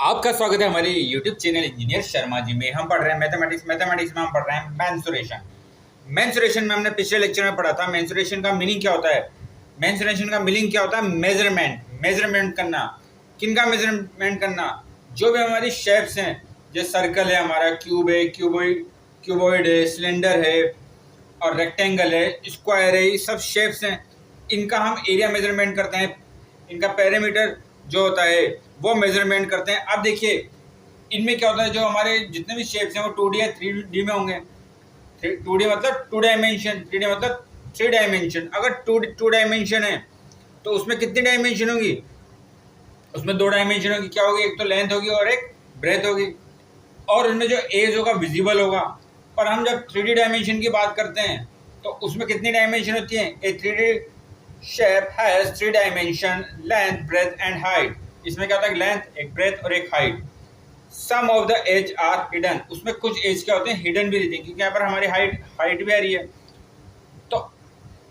आपका स्वागत है हमारे YouTube channel engineer Sharma ji में। हम पढ़ रहे हैं मैथमेटिक्स में हम पढ़ रहे हैं मेंसुरेशन। मेंसुरेशन में हमने पिछले लेक्चर में पढ़ा था मेंसुरेशन का मीनिंग क्या होता है। मेंसुरेशन का मीनिंग क्या होता है? मेजरमेंट करना। किन का मेजरमेंट करना? जो भी हमारी शेप्स हैं, जैसे सर्कल है, हमारा क्यूब है, क्यूबॉइड है, सिलेंडर है और रेक्टेंगल है, स्क्वायर है, ये सब शेप्स हैं। इनका हम एरिया मेजरमेंट करते हैं। इनका पैरामीटर जो होता है वो मेजरमेंट करते हैं। अब देखिए इनमें क्या होता है, जो हमारे जितने भी शेप्स हैं वो 2D या 3D में होंगे। 2D मतलब 2 डायमेंशन, 3D मतलब 3 डायमेंशन। अगर टू डायमेंशन है तो उसमें कितनी डायमेंशन होगी? उसमें 2 डायमेंशन होगी। क्या होगी? एक तो लेंथ होगी और एक ब्रेथ होगी, और उनमें जो एज होगा विजिबल होगा। और हम जब 3D डायमेंशन की बात करते हैं तो उसमें कितनी डायमेंशन होती है? A 3D shape has 3 dimension, length, breadth and height. इसमें क्या होता है? लेंथ, एक ब्रेथ और एक height. Some of the edge are hidden. उसमें कुछ एज क्या होते हैं? हिडन भी रहती है, क्योंकि यहाँ पर हमारी हाइट भी आ रही है। तो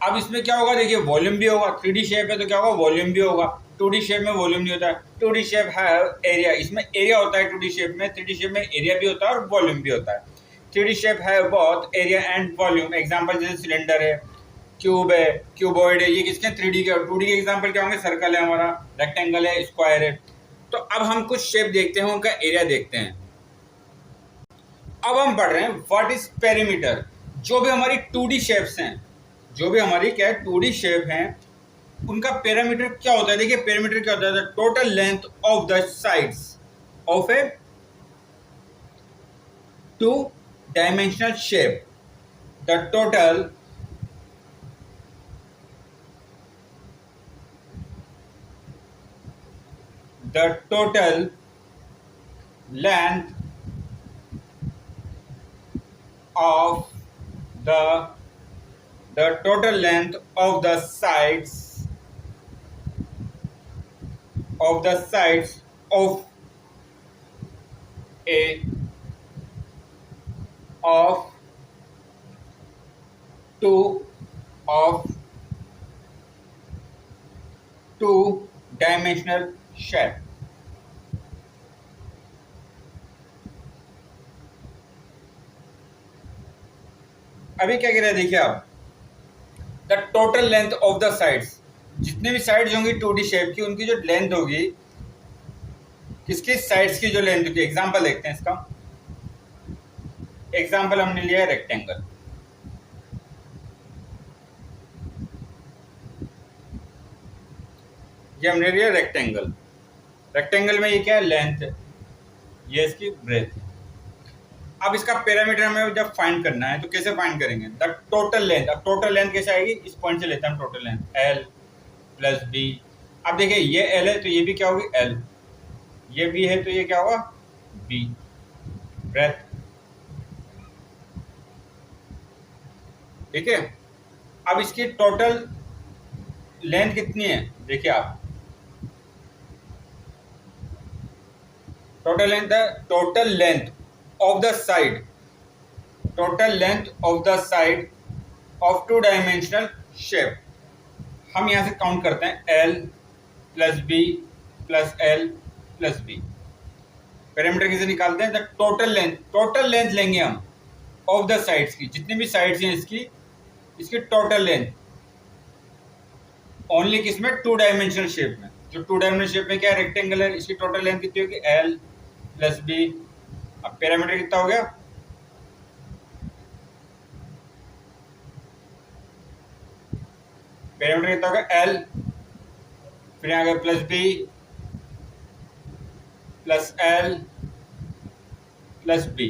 अब इसमें क्या होगा? देखिए वॉल्यूम भी होगा। 3D शेप है तो क्या होगा? वॉल्यूम भी होगा। 2D शेप में वॉल्यूम नहीं होता है। 2D शेप है एरिया, इसमें एरिया होता है 2D शेप में। 3D शेप में एरिया भी होता है और वॉल्यूम भी होता है। 3D शेप है both area and volume. Example जैसे सिलेंडर है, क्यूब है, क्यूबॉइड है, ये किसके? 3D के। और 2D के एग्जांपल क्या होंगे? सर्कल है हमारा, रेक्टेंगल है, स्क्वायर है। तो अब हम कुछ शेप देखते हैं, उनका एरिया देखते हैं। अब हम पढ़ रहे हैं व्हाट इज पेरीमीटर। जो भी हमारी 2D शेप्स हैं, जो भी हमारी क्या है 2D शेप हैं, उनका पैरामीटर क्या होता है? देखिए पैरामीटर क्या होता है? Total length of the sides of A 2 dimensional shape. The total length of the total length of the sides of a of two of two dimensional shape। अभी क्या कह रहे हैं? देखिए आप, the total length of the sides, जितने भी sides होंगी 2D शेप की, उनकी जो लेंथ होगी, किसकी? साइड्स की जो लेंथ होगी। एग्जांपल देखते हैं इसका। एग्जांपल हमने लिया है रेक्टेंगल। ये हमने लिया रेक्टेंगल। रेक्टेंगल में ये क्या है? लेंथ है, ये इसकी ब्रेथ है। अब इसका पैरामीटर हमें जब फाइंड करना है तो कैसे फाइंड करेंगे? The total length. अब टोटल लेंथ कैसे आएगी? इस पॉइंट से लेते हैं हम total length, L plus B. अब देखिए ये एल है तो ये भी क्या होगी? एल। ये बी है तो ये क्या होगा? बी। ब्रेथ, ठीक है। अब इसकी टोटल लेंथ कितनी है? देखिए आप, total length of the side, total length of the side of 2 dimensional shape. हम यहां से काउंट करते हैं, L plus B plus L plus B. Parameter कैसे निकालते हैं? द टोटल लेंथ लेंगे हम ऑफ द साइड्स की, जितनी भी साइड्स हैं इसकी टोटल लेंथ ओनली किसमें? 2 डायमेंशनल शेप में। जो 2 डायमेंशनल शेप में क्या है? रेक्टेंगल है, इसकी टोटल लेंथ कितनी होगी? L plus B. अब पैरामीटर कितना हो गया? पैरामीटर कितना होगा? एल, फिर यहाँ गया plus B plus L plus B,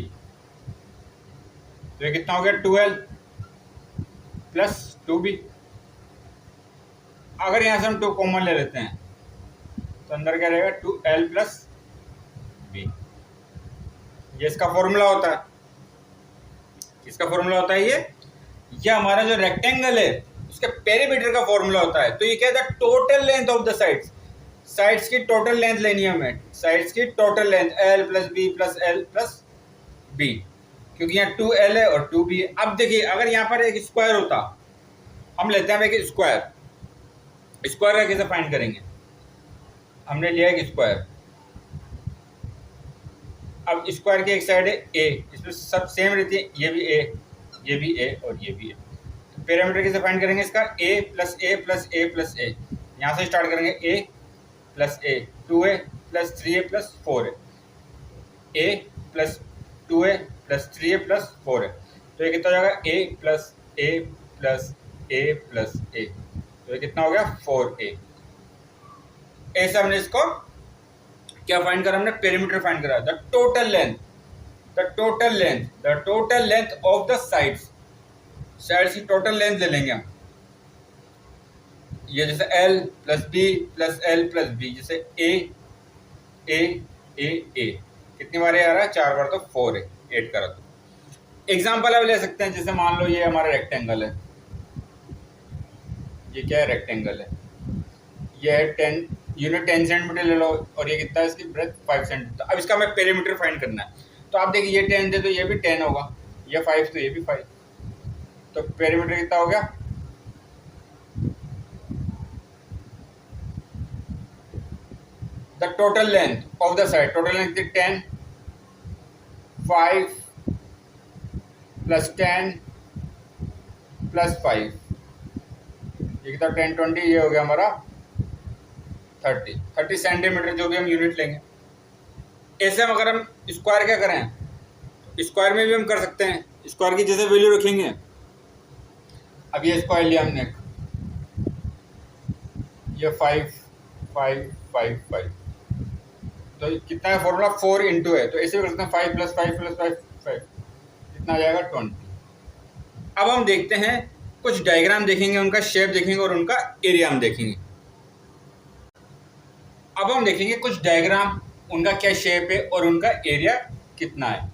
तो ये कितना हो गया? 2L plus 2B। अगर यहां से हम 2 कॉमन ले लेते हैं तो अंदर क्या रहेगा? 2L plus B. ये इसका फॉर्मूला होता है। किसका फॉर्मूला होता है? ये हमारा जो रेक्टेंगल है उसके पेरीमीटर का फॉर्मूला होता है। तो ये क्या है? Total length of the sides की टोटल लेंथ लेनी है हमें। साइड्स की total length L plus B plus L plus B, क्योंकि यहाँ 2L है और 2B है। अब देखिए अगर यहाँ पर एक स्क्वायर होता, हम लेते हैं एक स्क्वायर का कैसे फाइंड करेंगे? हमने लिया एक स्क्वायर, अब स्क्वायर की एक साइड है ए, इसमें सब सेम रहती है, ये भी ए, ये भी ए और ये भी ए। तो पैरामीटर कैसे फाइंड करेंगे इसका, A plus A plus A plus A. यहाँ से स्टार्ट करेंगे, A plus A 2a plus 3a plus 4a, A plus 2a plus 3a plus 4a। तो ये कितना हो जाएगा, A plus A plus A plus A, तो ये कितना हो गया 4a। ऐसे हमने इसको क्या फाइंड करा, हमने पेरीमीटर फाइंड करा, the total length, the total length, the total length of the sides, sides की टोटल लेंथ ले लेंगे हम। ये जैसे L plus B plus L plus B, जैसे ए ए ए ए, कितनी बार आ रहा है, 4 बार, तो 4 है, 8 करा। तो एग्जाम्पल अब ले सकते हैं, जैसे मान लो ये हमारा रेक्टेंगल है, ये क्या है, रेक्टेंगल है, ये है 10 यूनिट 10 सेंटीमीटर ले लो, और ये कितना है, इसकी ब्रेथ 5 सेंटीमीटर। अब इसका हमें पेरीमीटर फाइंड करना है, तो आप देखिए ये 10 दे तो ये भी 10 होगा, ये 5 तो ये भी 5, तो पेरीमीटर कितना हो गया, the total length of the side, total length 10, 5 plus 10 plus 5, ये कितना 10 20, ये हो गया हमारा 30 सेंटीमीटर, जो भी हम यूनिट लेंगे। ऐसे हम अगर हम स्क्वायर क्या करें, स्क्वायर में भी हम कर सकते हैं, स्क्वायर की जैसे वैल्यू रखेंगे। अब ये स्क्वायर लिया हमने, ये 5 5 5 5, तो कितना है फॉर्मूला, 4 इंटू है, तो ऐसे भी कर सकते हैं, 5 प्लस 5 प्लस 5 5, कितना आ जाएगा 20। अब हम देखते हैं, कुछ डायग्राम देखेंगे, उनका शेप देखेंगे और उनका एरिया हम देखेंगे। अब हम देखेंगे कुछ डायग्राम, उनका क्या शेप है और उनका एरिया कितना है।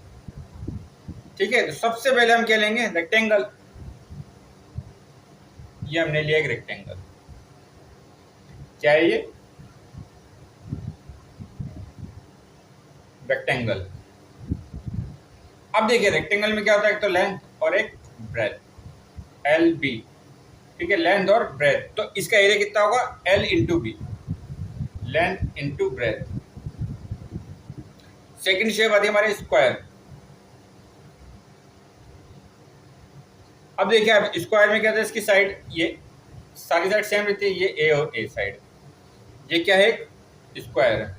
ठीक है, तो सबसे पहले हम क्या लेंगे, रेक्टेंगल। ये हमने लिया एक रेक्टेंगल, क्या है ये, रेक्टेंगल। अब देखिए रेक्टेंगल में क्या होता है, एक तो लेंथ और एक ब्रेथ, एल बी, ठीक है, लेंथ और ब्रेथ। तो इसका एरिया कितना होगा, L into B, length into breadth. Second shape आती है हमारे स्क्वायर। अब देखिए, अब स्क्वायर में क्या होता है, इसकी साइड, ये सारी साइड सेम रहती है, ये ए और ए साइड, ये क्या है, स्क्वायर है।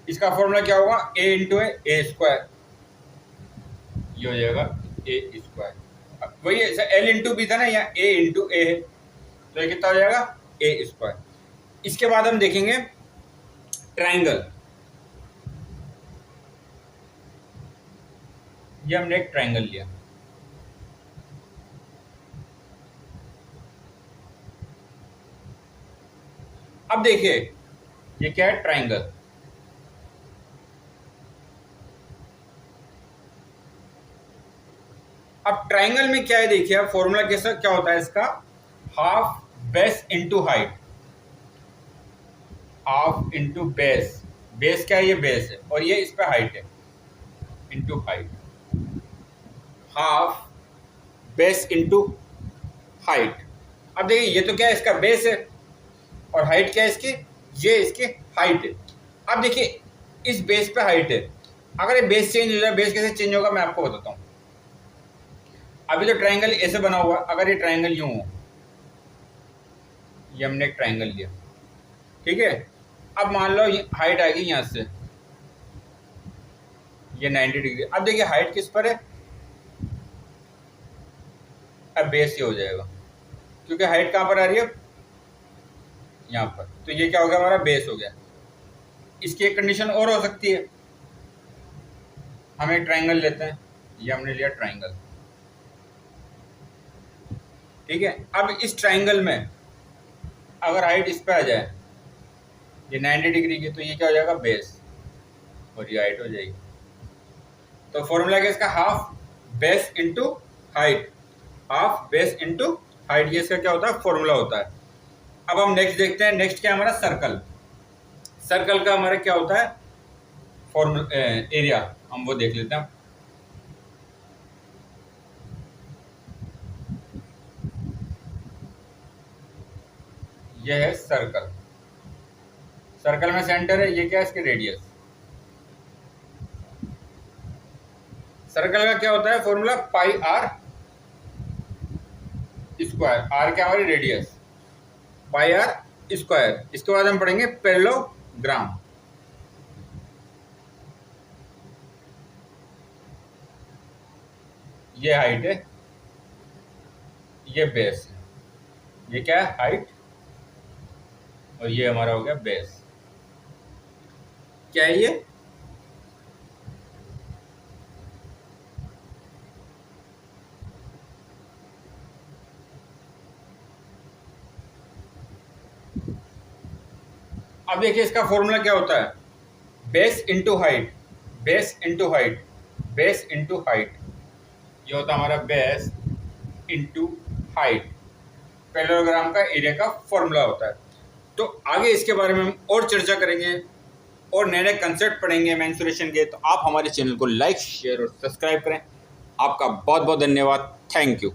इसका फॉर्मूला क्या होगा, ए इंटू ए स्क्वायर, ये हो जाएगा ए स्क्वायर। वही एल इंटू बी था ना, या ए इंटू ए है, तो ये कितना हो जाएगा, ए स्क्वायर। इसके बाद हम देखेंगे ट्राइंगल। ये हमने एक ट्राइंगल लिया, अब देखिए ये क्या है, ट्राइंगल। अब ट्राइंगल में क्या है, देखिए अब फॉर्मूला कैसा क्या होता है इसका, half base into height, half into base, base क्या है, ये बेस है और ये इस पे हाइट है, into height, half base into height. अब देखिए ये तो क्या है, इसका बेस है, और हाइट क्या है इसकी, ये इसकी हाइट है। अब देखिए इस बेस पे हाइट है, अगर ये बेस चेंज हो जाए, बेस कैसे चेंज होगा मैं आपको बताता हूँ। अभी तो ट्राइंगल ऐसे बना हुआ, अगर ये ट्राइंगल यूं हो, ये हमने एक ट्राइंगल लिया, ठीक है। अब मान लो हाइट आएगी यहाँ से, ये 90 डिग्री। अब देखिए हाइट किस पर है, अब बेस ये हो जाएगा, क्योंकि हाइट कहाँ पर आ रही है, यहाँ पर, तो ये क्या हो गया, हमारा बेस हो गया। इसकी एक कंडीशन और हो सकती है, हम एक ट्राइंगल लेते हैं, ये हमने लिया ट्राइंगल, ठीक है। अब इस ट्राइंगल में अगर हाइट इस पे आ जाए, ये 90 डिग्री की, तो ये क्या हो जाएगा, बेस, और ये हाइट हो जाएगी। तो फॉर्मूला क्या इसका, half base into height, half base into height, ये इसका क्या होता है, फॉर्मूला होता है। अब हम नेक्स्ट देखते हैं, नेक्स्ट क्या हमारा सर्कल। सर्कल का हमारा क्या होता है, फॉर्मूला एरिया, हम वो देख लेते हैं। यह है सर्कल, सर्कल में सेंटर है, ये क्या है इसकी रेडियस। सर्कल का क्या होता है formula, pi R square, R क्या हमारी रेडियस, पाई आर स्क्वायर। इसके बाद हम पढ़ेंगे पैरेललोग्राम। ये हाइट है, ये बेस है, ये क्या है हाइट, और ये हमारा हो गया बेस। क्या है ये, अब देखिए इसका फॉर्मूला क्या होता है, base into height, base into height, base into height. ये होता है हमारा बेस इंटू हाइट, पैरेललोग्राम का एरिया का फॉर्मूला होता है। तो आगे इसके बारे में हम और चर्चा करेंगे और नए नए कंसेप्ट पढ़ेंगे मेंसुरेशन के। तो आप हमारे चैनल को लाइक, शेयर और सब्सक्राइब करें। आपका बहुत बहुत धन्यवाद। Thank you.